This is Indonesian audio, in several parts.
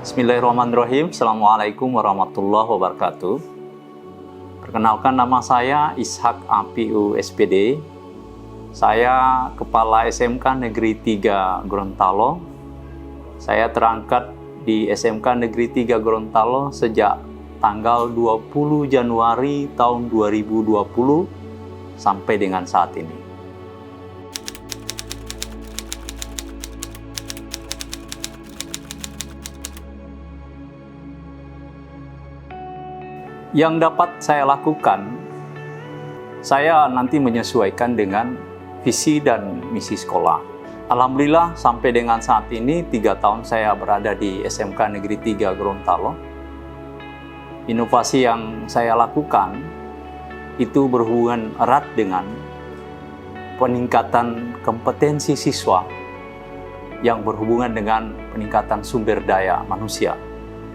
Bismillahirrahmanirrahim. Assalamualaikum warahmatullahi wabarakatuh. Perkenalkan, nama saya Ishak Apiu SPD. Saya Kepala SMK Negeri 3 Gorontalo. Saya terangkat di SMK Negeri 3 Gorontalo sejak tanggal 20 Januari tahun 2020 sampai dengan saat ini. Yang dapat saya lakukan, saya nanti menyesuaikan dengan visi dan misi sekolah. Alhamdulillah sampai dengan saat ini 3 tahun saya berada di SMK Negeri 3 Gorontalo. Inovasi yang saya lakukan itu berhubungan erat dengan peningkatan kompetensi siswa yang berhubungan dengan peningkatan sumber daya manusia.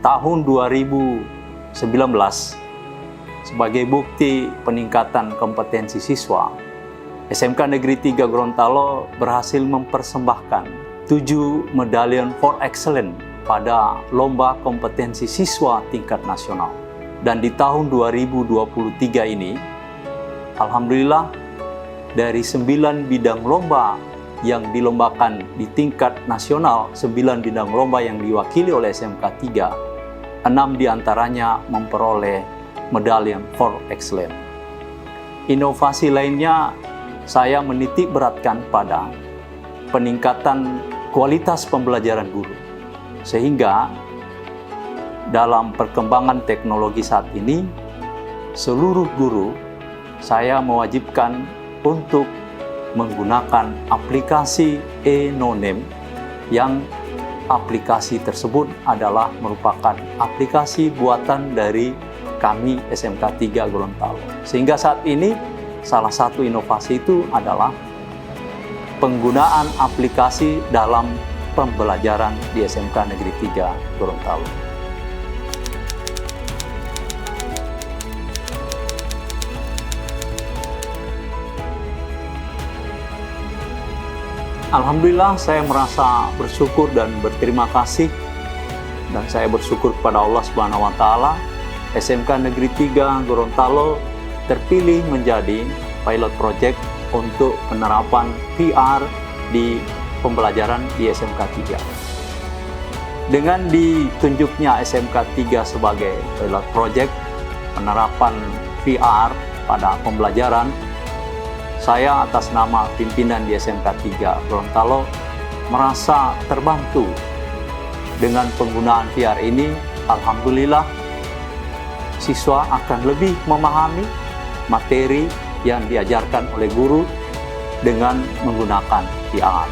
Tahun 2019, sebagai bukti peningkatan kompetensi siswa, SMK Negeri 3 Gorontalo berhasil mempersembahkan 7 medalion for excellence pada lomba kompetensi siswa tingkat nasional. Dan di tahun 2023 ini, alhamdulillah, dari 9 bidang lomba yang dilombakan di tingkat nasional, 9 bidang lomba yang diwakili oleh SMK 3, 6 diantaranya memperoleh medalion for excellence. Inovasi lainnya, saya menitik beratkan pada peningkatan kualitas pembelajaran guru. Sehingga dalam perkembangan teknologi saat ini, seluruh guru saya mewajibkan untuk menggunakan aplikasi e-Noname, yang aplikasi tersebut adalah merupakan aplikasi buatan dari kami SMK 3 Gorontalo. Sehingga saat ini salah satu inovasi itu adalah penggunaan aplikasi dalam pembelajaran di SMK Negeri 3 Gorontalo. Alhamdulillah, saya merasa bersyukur dan berterima kasih, dan saya bersyukur kepada Allah Subhanahu wa Ta'ala. SMK Negeri 3 Gorontalo terpilih menjadi pilot project untuk penerapan VR di pembelajaran di SMK 3. Dengan ditunjuknya SMK 3 sebagai pilot project penerapan VR pada pembelajaran, saya atas nama pimpinan di SMK 3 Gorontalo merasa terbantu dengan penggunaan VR ini. Alhamdulillah, siswa akan lebih memahami materi yang diajarkan oleh guru dengan menggunakan VR.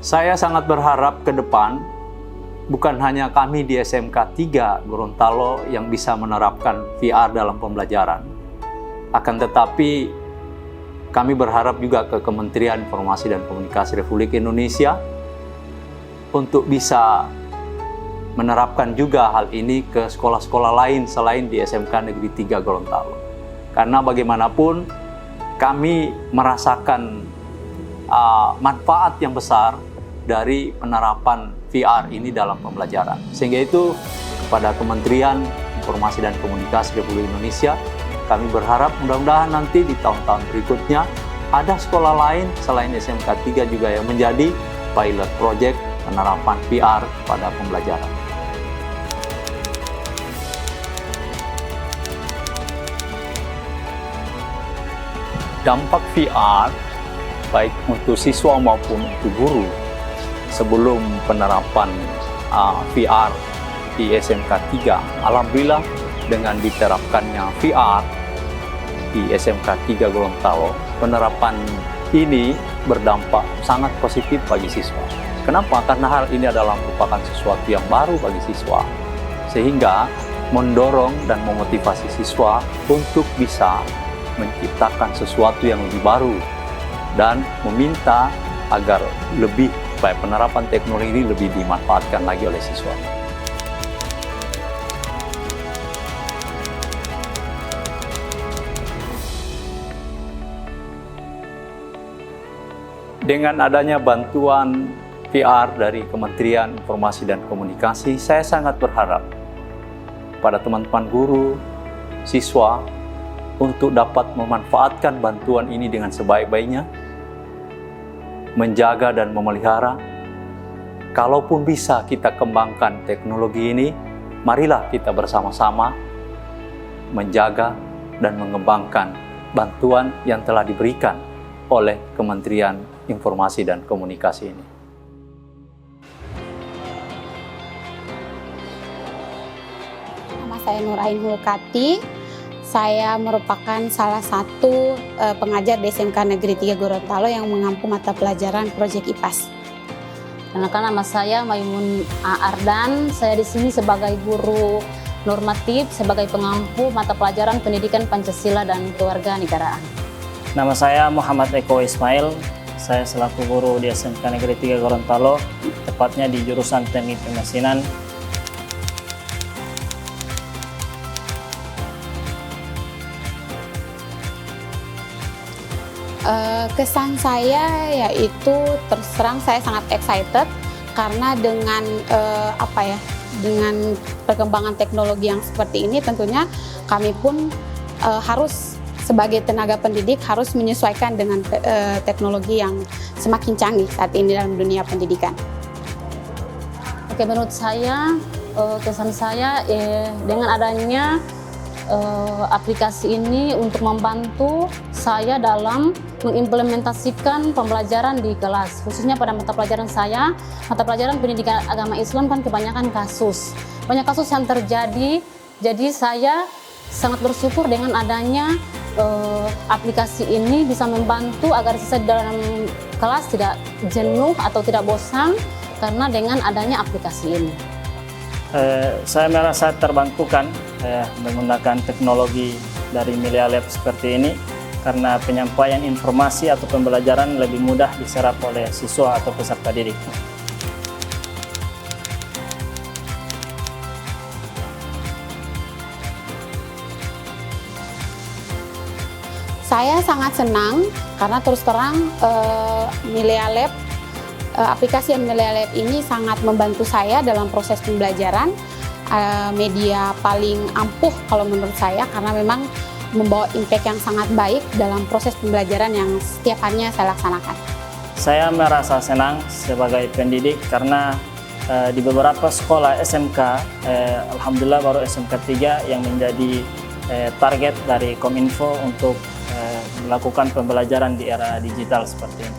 Saya sangat berharap ke depan, bukan hanya kami di SMK 3 Gorontalo yang bisa menerapkan VR dalam pembelajaran, akan tetapi kami berharap juga ke Kementerian Informasi dan Komunikasi Republik Indonesia untuk bisa menerapkan juga hal ini ke sekolah-sekolah lain selain di SMK Negeri 3 Gorontalo. Karena bagaimanapun kami merasakan manfaat yang besar dari penerapan VR ini dalam pembelajaran. Sehingga itu kepada Kementerian Informasi dan Komunikasi Republik Indonesia, kami berharap mudah-mudahan nanti di tahun-tahun berikutnya ada sekolah lain selain SMK 3 juga yang menjadi pilot project penerapan VR pada pembelajaran. Dampak VR baik untuk siswa maupun untuk guru sebelum penerapan VR di SMK 3, alhamdulillah dengan diterapkannya VR di SMK 3 Gorontalo, penerapan ini berdampak sangat positif bagi siswa. Kenapa? Karena hal ini adalah merupakan sesuatu yang baru bagi siswa, sehingga mendorong dan memotivasi siswa untuk bisa menciptakan sesuatu yang lebih baru dan meminta agar lebih baik penerapan teknologi ini lebih dimanfaatkan lagi oleh siswa. Dengan adanya bantuan VR dari Kementerian Informasi dan Komunikasi, saya sangat berharap pada teman-teman guru, siswa, untuk dapat memanfaatkan bantuan ini dengan sebaik-baiknya, menjaga dan memelihara. Kalaupun bisa kita kembangkan teknologi ini, marilah kita bersama-sama menjaga dan mengembangkan bantuan yang telah diberikan oleh Kementerian Informasi dan Komunikasi ini. Nama saya Nurain Hulkati. Saya merupakan salah satu pengajar di SMK Negeri 3 Gorontalo yang mengampu mata pelajaran Proyek IPAS. Kenalkan, nama saya Maimun Ardan. Saya di sini sebagai guru normatif, sebagai pengampu mata pelajaran pendidikan Pancasila dan Kewarganegaraan. Nama saya Muhammad Eko Ismail. Saya selaku guru di SMK Negeri 3 Gorontalo, tepatnya di jurusan Teknik Pemesinan. Kesan saya yaitu terus terang saya sangat excited karena dengan dengan perkembangan teknologi yang seperti ini tentunya kami pun harus sebagai tenaga pendidik harus menyesuaikan dengan teknologi yang semakin canggih saat ini dalam dunia pendidikan. Oke, menurut saya kesan saya dengan adanya aplikasi ini untuk membantu saya dalam mengimplementasikan pembelajaran di kelas, khususnya pada mata pelajaran saya, mata pelajaran pendidikan agama Islam kan kebanyakan kasus. Banyak kasus yang terjadi, jadi saya sangat bersyukur dengan adanya aplikasi ini bisa membantu agar siswa dalam kelas tidak jenuh atau tidak bosan karena dengan adanya aplikasi ini. Saya merasa terbantukan menggunakan teknologi dari Melia Lab seperti ini karena penyampaian informasi atau pembelajaran lebih mudah diserap oleh siswa atau peserta didik. Saya sangat senang karena terus terang Melia Lab, aplikasi Melia Lab ini sangat membantu saya dalam proses pembelajaran. Media paling ampuh kalau menurut saya karena memang membawa impact yang sangat baik dalam proses pembelajaran yang setiap harinya saya laksanakan. Saya merasa senang sebagai pendidik karena di beberapa sekolah SMK, alhamdulillah baru SMK 3 yang menjadi target dari Kominfo untuk melakukan pembelajaran di era digital seperti ini.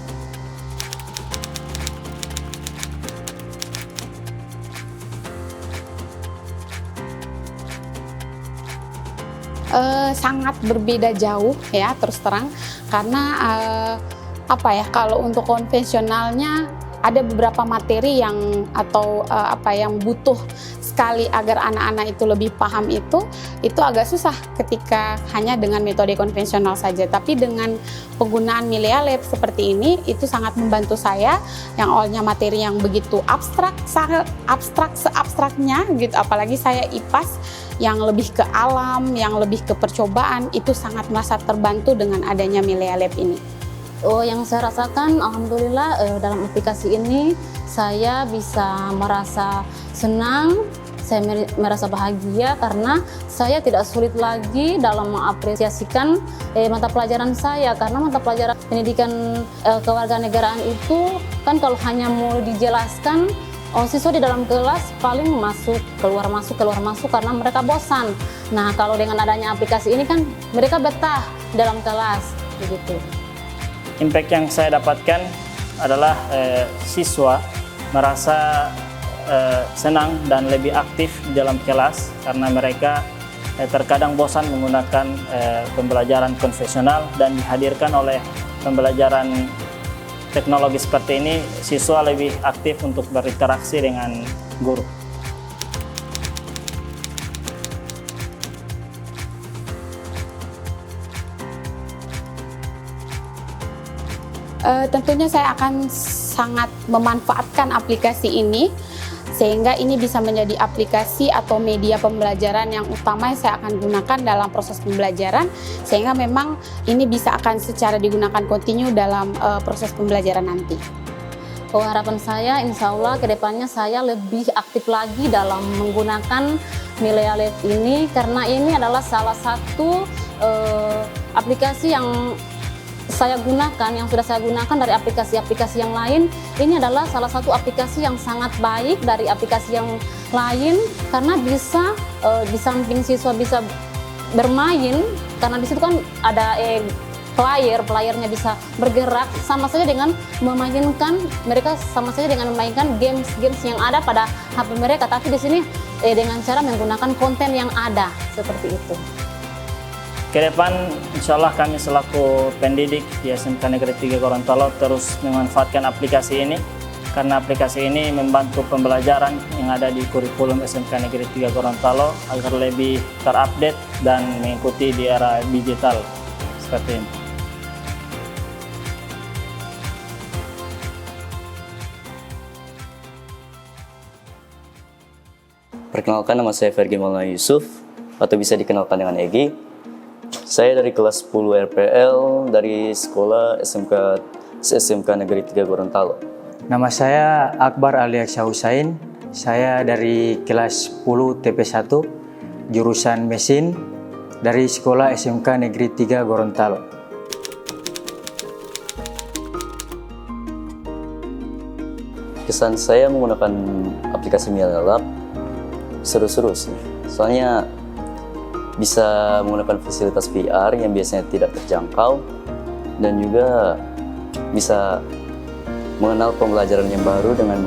Sangat berbeda jauh ya terus terang karena kalau untuk konvensionalnya ada beberapa materi yang yang butuh sekali agar anak-anak itu lebih paham itu agak susah ketika hanya dengan metode konvensional saja. Tapi dengan penggunaan Melia Lab seperti ini itu sangat membantu saya yang awalnya materi yang begitu abstrak seabstraknya gitu, apalagi saya IPAS yang lebih ke alam, yang lebih ke percobaan, itu sangat merasa terbantu dengan adanya Melia Lab ini. Yang saya rasakan, alhamdulillah dalam aplikasi ini saya bisa merasa senang, saya merasa bahagia karena saya tidak sulit lagi dalam mengapresiasikan mata pelajaran saya, karena mata pelajaran pendidikan kewarganegaraan itu kan kalau hanya mau dijelaskan, siswa di dalam kelas paling keluar masuk karena mereka bosan. Nah, kalau dengan adanya aplikasi ini kan mereka betah dalam kelas begitu. Impact yang saya dapatkan adalah siswa merasa senang dan lebih aktif di dalam kelas karena mereka terkadang bosan menggunakan pembelajaran konvensional, dan dihadirkan oleh pembelajaran teknologi seperti ini, siswa lebih aktif untuk berinteraksi dengan guru. Tentunya saya akan sangat memanfaatkan aplikasi ini sehingga ini bisa menjadi aplikasi atau media pembelajaran yang utama yang saya akan gunakan dalam proses pembelajaran, sehingga memang ini bisa akan secara digunakan kontinu dalam proses pembelajaran nanti. Oh, harapan saya insya Allah kedepannya saya lebih aktif lagi dalam menggunakan Milea Lab ini, karena ini adalah salah satu aplikasi yang saya gunakan, yang sudah saya gunakan dari aplikasi-aplikasi yang lain. Ini adalah salah satu aplikasi yang sangat baik dari aplikasi yang lain, karena bisa di samping siswa bisa bermain, karena di situ kan ada playernya bisa bergerak, sama saja dengan memainkan, mereka sama saja dengan memainkan games yang ada pada HP mereka, tapi di sini dengan cara menggunakan konten yang ada seperti itu. Ke depan, insya Allah kami selaku pendidik di SMK Negeri 3 Gorontalo terus memanfaatkan aplikasi ini, karena aplikasi ini membantu pembelajaran yang ada di kurikulum SMK Negeri 3 Gorontalo agar lebih terupdate dan mengikuti di era digital seperti ini. Perkenalkan, nama saya Fergi Maulana Yusuf, atau bisa dikenalkan dengan Egi. Saya dari kelas 10 RPL dari sekolah SMK Negeri 3 Gorontalo. Nama saya Akbar Aliaksa Husain. Saya dari kelas 10 TP1 jurusan mesin dari sekolah SMK Negeri 3 Gorontalo. Kesan saya menggunakan aplikasi Milea Lab seru-seru sih. Soalnya bisa menggunakan fasilitas VR yang biasanya tidak terjangkau, dan juga bisa mengenal pembelajaran yang baru dengan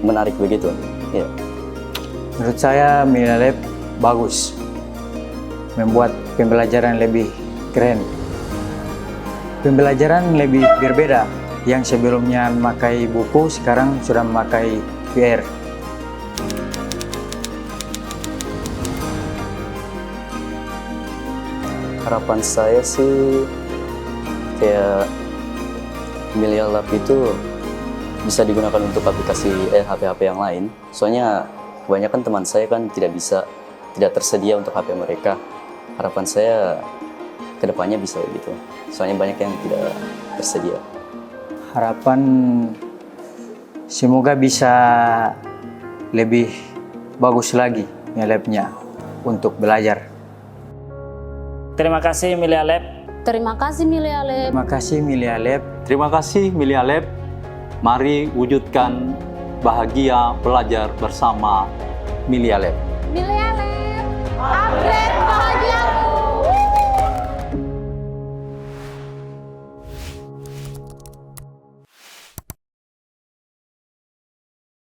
menarik begitu. Ya. Menurut saya Milea Lab bagus, membuat pembelajaran lebih keren. Pembelajaran lebih berbeda, yang sebelumnya memakai buku sekarang sudah memakai VR. Harapan saya sih kayak Milea Lab itu bisa digunakan untuk aplikasi HP-HP yang lain. Soalnya kebanyakan teman saya kan tidak tersedia untuk HP mereka. Harapan saya kedepannya bisa begitu. Soalnya banyak yang tidak tersedia. Harapan semoga bisa lebih bagus lagi Milea Lab-nya untuk belajar. Terima kasih Milea Lab. Terima kasih Milea Lab. Terima kasih Milea Lab. Terima kasih Milea Lab. Mari wujudkan bahagia belajar bersama Milea Lab. Milea